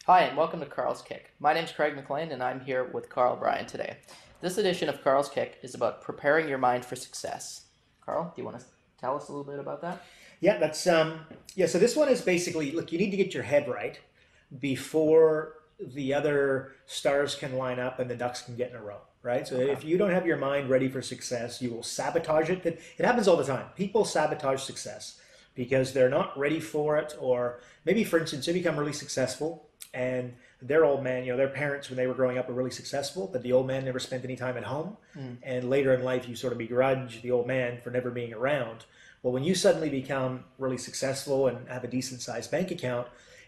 Hi, and welcome to Carl's Kick. My name's Craig McLean, and I'm here with Karl Bryan today. This edition of Carl's Kick is about preparing your mind for success. Karl, do you want to tell us a little bit about that? Yeah, so this one is basically, look, you need to get your head right before the other stars can line up and the ducks can get in a row, right? So Okay. if you don't have your mind ready for success, you will sabotage it. It happens all the time. People sabotage success because they're not ready for it, or maybe, for instance, they become really successful and their old man, their parents when they were growing up were really successful, but the old man never spent any time at home. And later in life, you sort of begrudge the old man for never being around. Well, when you suddenly become really successful and have a decent sized bank account,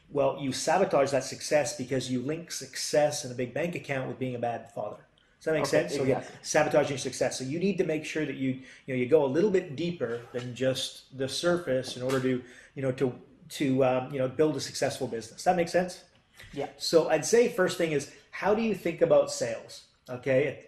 well, you sabotage that success because you link success and a big bank account with being a bad father. Does that make Okay, sense? So yeah, exactly. sabotaging success. So you need to make sure that you go a little bit deeper than just the surface in order to build a successful business. That makes sense? Yeah. So I'd say first thing is, how do you think about sales? Okay,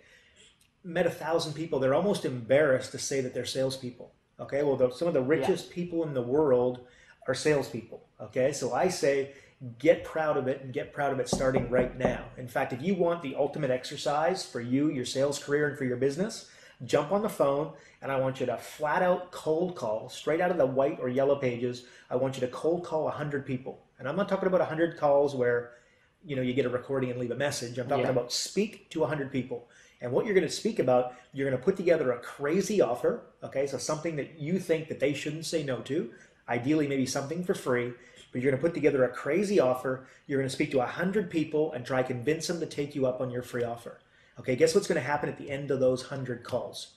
met 1,000 people. They're almost embarrassed to say that they're salespeople. Okay, well, some of the Yeah. richest people in the world are salespeople. Okay, so I say get proud of it, and get proud of it starting right now. In fact, if you want the ultimate exercise for you, your sales career, and for your business, jump on the phone and I want you to flat out cold call straight out of the white or yellow pages. I want you to cold call 100 people. And I'm not talking about 100 calls where you get a recording and leave a message. I'm talking Yeah. about speak to 100 people. And what you're going to speak about, you're going to put together a crazy offer, okay? So something that you think that they shouldn't say no to, ideally maybe something for free, but you're going to put together a crazy offer. You're going to speak to 100 people and try to convince them to take you up on your free offer. Okay, guess what's going to happen at the end of those 100 calls?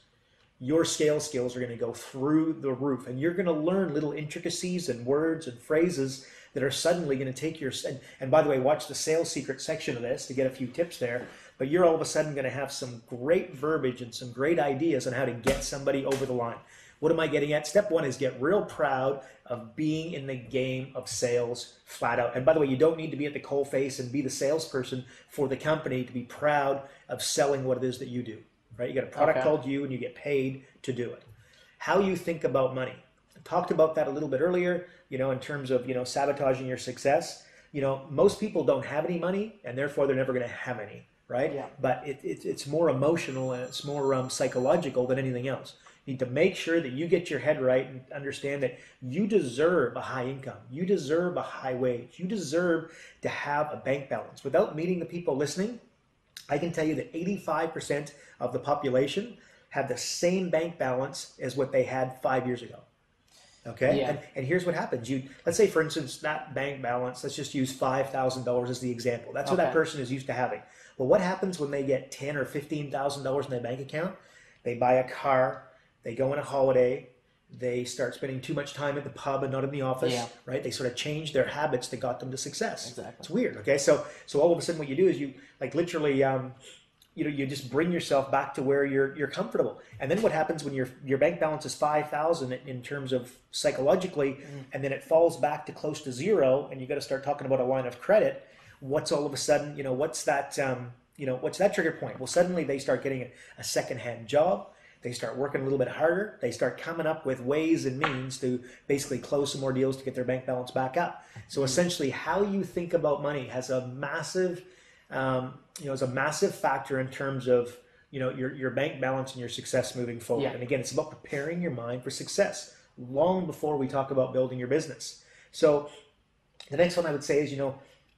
Your scale skills are going to go through the roof, and you're going to learn little intricacies and words and phrases that are suddenly going to take your, and by the way, watch the sales secret section of this to get a few tips there, but you're all of a sudden going to have some great verbiage and some great ideas on how to get somebody over the line. What am I getting at? Step one is get real proud of being in the game of sales flat out. And by the way, you don't need to be at the coalface and be the salesperson for the company to be proud of selling what it is that you do. Right? You got a product Okay. called you and you get paid to do it. How you think about money. I talked about that a little bit earlier, in terms of, sabotaging your success. Most people don't have any money and therefore they're never going to have any, right? Yeah. But it's more emotional and it's more psychological than anything else. You need to make sure that you get your head right and understand that you deserve a high income. You deserve a high wage. You deserve to have a bank balance. Without meeting the people listening, I can tell you that 85% of the population have the same bank balance as what they had 5 years ago. Okay, Yeah. and here's what happens. Let's say, for instance, that bank balance. Let's just use $5,000 as the example. That's what that Okay. person is used to having. Well, what happens when they get $10,000 or $15,000 in their bank account? They buy a car, they go on a holiday, they start spending too much time at the pub and not in the office. Yeah. Right? They sort of change their habits that got them to success. Exactly. It's weird. Okay, so all of a sudden, what you do is you like literally. You just bring yourself back to where you're comfortable. And then what happens when your bank balance is 5,000 in terms of psychologically, and then it falls back to close to zero, and you got to start talking about a line of credit? What's all of a sudden, what's that trigger point? Well, suddenly they start getting a secondhand job. They start working a little bit harder. They start coming up with ways and means to basically close some more deals to get their bank balance back up. So essentially, how you think about money has a massive is a massive factor in terms of your bank balance and your success moving forward. Yeah. And again, it's about preparing your mind for success long before we talk about building your business. So the next one I would say is,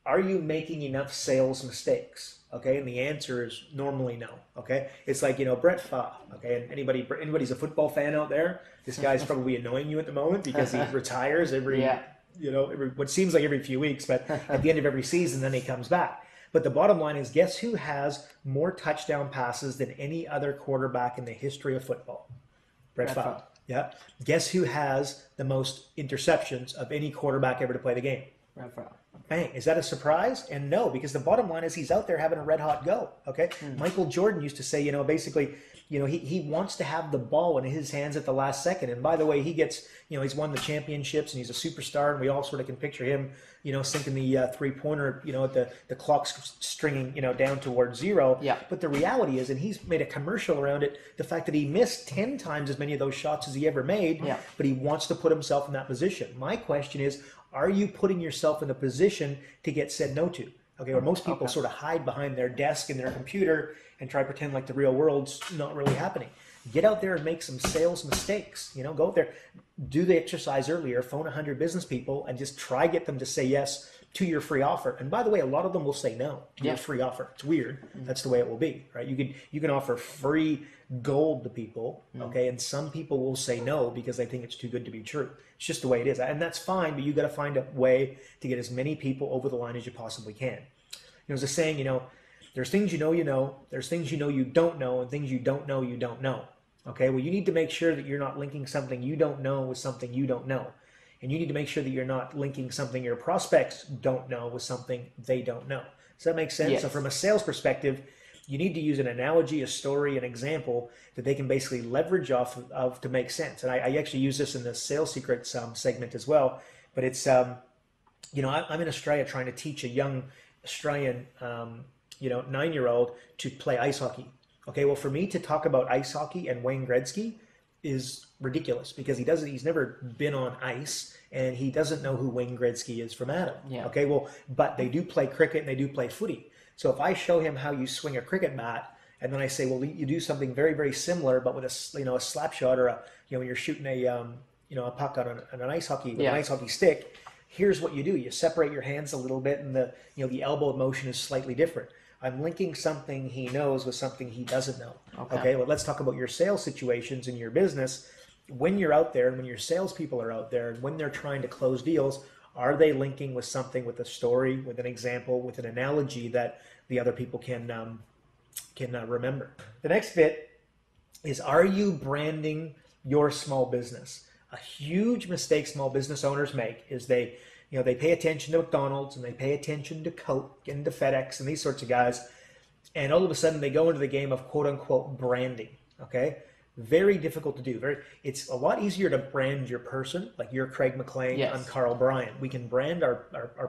are you making enough sales mistakes? Okay, and the answer is normally no. Okay, it's like Brett Favre. Okay, and anybody's a football fan out there, this guy's probably annoying you at the moment because he retires every Yeah. what seems like every few weeks, but at the end of every season, then he comes back. But the bottom line is, guess who has more touchdown passes than any other quarterback in the history of football? Brett Brett Favre. Favre. Yeah. Guess who has the most interceptions of any quarterback ever to play the game? Right. Bang. Is that a surprise? And no, because the bottom line is he's out there having a red hot go. Okay. Michael Jordan used to say, basically, he wants to have the ball in his hands at the last second. And by the way, he gets, he's won the championships and he's a superstar. And we all sort of can picture him, sinking the three-pointer, at the clock's stringing, down towards zero. Yeah. But the reality is, and he's made a commercial around it, the fact that he missed 10 times as many of those shots as he ever made, Yeah. but he wants to put himself in that position. My question is, are you putting yourself in a position to get said no to? Okay, or most people sort of hide behind their desk and their computer and try to pretend like the real world's not really happening. Get out there and make some sales mistakes. You know, go out there, do the exercise earlier, phone 100 business people, and just try get them to say yes to your free offer. And by the way, a lot of them will say no to your free offer. It's weird. That's the way it will be, right? You can offer free gold to people, okay, and some people will say no because they think it's too good to be true. It's just the way it is, and that's fine. But you got to find a way to get as many people over the line as you possibly can. You know, there's a saying, you know, there's things you know, there's things you know you don't know, and things you don't know you don't know. Okay, well, you need to make sure that you're not linking something you don't know with something you don't know. And you need to make sure that you're not linking something your prospects don't know with something they don't know. Does that make sense? Yes. So from a sales perspective, you need to use an analogy, a story, an example that they can basically leverage off of to make sense. And I actually use this in the Sales Secrets segment as well. But it's, you know, I'm in Australia trying to teach a young Australian, 9-year-old to play ice hockey. Okay, well, for me to talk about ice hockey and Wayne Gretzky is ridiculous because he's never been on ice and he doesn't know who Wayne Gretzky is from Adam. Yeah. Okay, well, but they do play cricket and they do play footy. So if I show him how you swing a cricket bat and then I say, well, you do something very, very similar, but with a slap shot or when you're shooting a puck on an ice hockey with an ice hockey stick, here's what you do. You separate your hands a little bit and the elbow motion is slightly different. I'm linking something he knows with something he doesn't know. Okay, well, let's talk about your sales situations in your business. When you're out there and when your salespeople are out there and when they're trying to close deals, are they linking with something, with a story, with an example, with an analogy that the other people can remember? The next bit is, are you branding your small business? A huge mistake small business owners make is they pay attention to McDonald's and they pay attention to Coke and to FedEx and these sorts of guys, and all of a sudden they go into the game of quote unquote branding. Okay, very difficult to do. It's a lot easier to brand your person, like you're Craig McLean, Yes. I'm Karl Bryan. We can brand our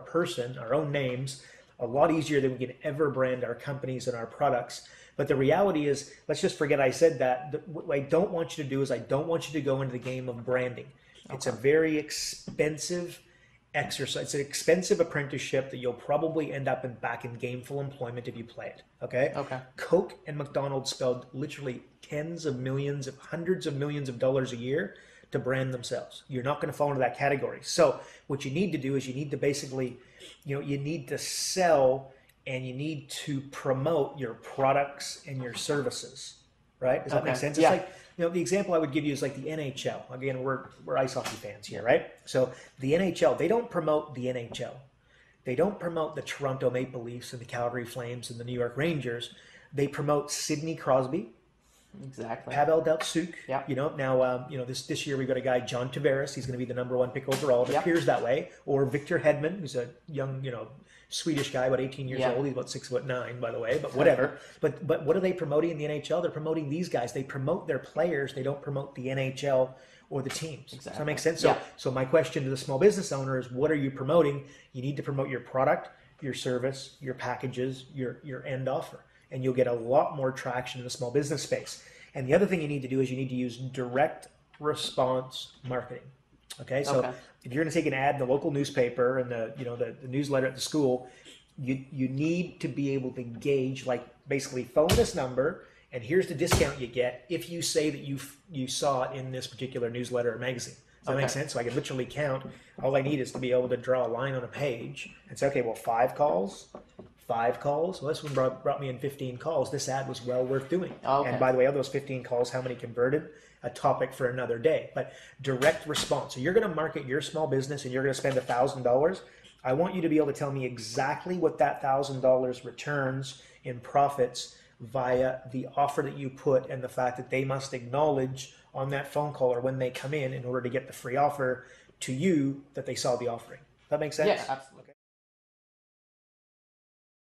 person, our own names, a lot easier than we can ever brand our companies and our products. But the reality is, let's just forget I said that. What I don't want you to do is I don't want you to go into the game of branding. It's a very expensive exercise. It's an expensive apprenticeship that you'll probably end up back in gainful employment if you play it. Okay? Coke and McDonald's spelled literally tens of millions, of hundreds of millions of dollars a year to brand themselves. You're not going to fall into that category. So what you need to do is you need to basically, you need to sell and you need to promote your products and your services. Right? Does that make sense? It's like, the example I would give you is like the NHL. Again, we're ice hockey fans here, right? So the NHL, they don't promote the NHL. They don't promote the Toronto Maple Leafs and the Calgary Flames and the New York Rangers. They promote Sidney Crosby, Exactly. Pavel Datsyuk. Yeah. Now, this year we got a guy, John Tavares. He's going to be the #1 pick overall. It appears that way. Or Victor Hedman, who's a young, Swedish guy, about 18 years old. He's about 6'9", by the way, but whatever. But what are they promoting in the NHL? They're promoting these guys. They promote their players. They don't promote the NHL or the teams. Does that make sense? So my question to the small business owner is, what are you promoting? You need to promote your product, your service, your packages, your end offer, and you'll get a lot more traction in the small business space. And the other thing you need to do is you need to use direct response marketing. Okay, so if you're going to take an ad in the local newspaper and the newsletter at the school, you need to be able to gauge, like, basically phone this number and here's the discount you get if you say that you saw it in this particular newsletter or magazine. Does that make sense? So I can literally count. All I need is to be able to draw a line on a page and say, okay, well, 5 calls. Well, this one brought me in 15 calls. This ad was well worth doing. And by the way, of those 15 calls, how many converted? A topic for another day. But direct response. So you're going to market your small business and you're going to spend $1,000. I want you to be able to tell me exactly what that $1,000 returns in profits via the offer that you put and the fact that they must acknowledge on that phone call or when they come in order to get the free offer to you that they saw the offering. Does that make sense? Yeah, absolutely.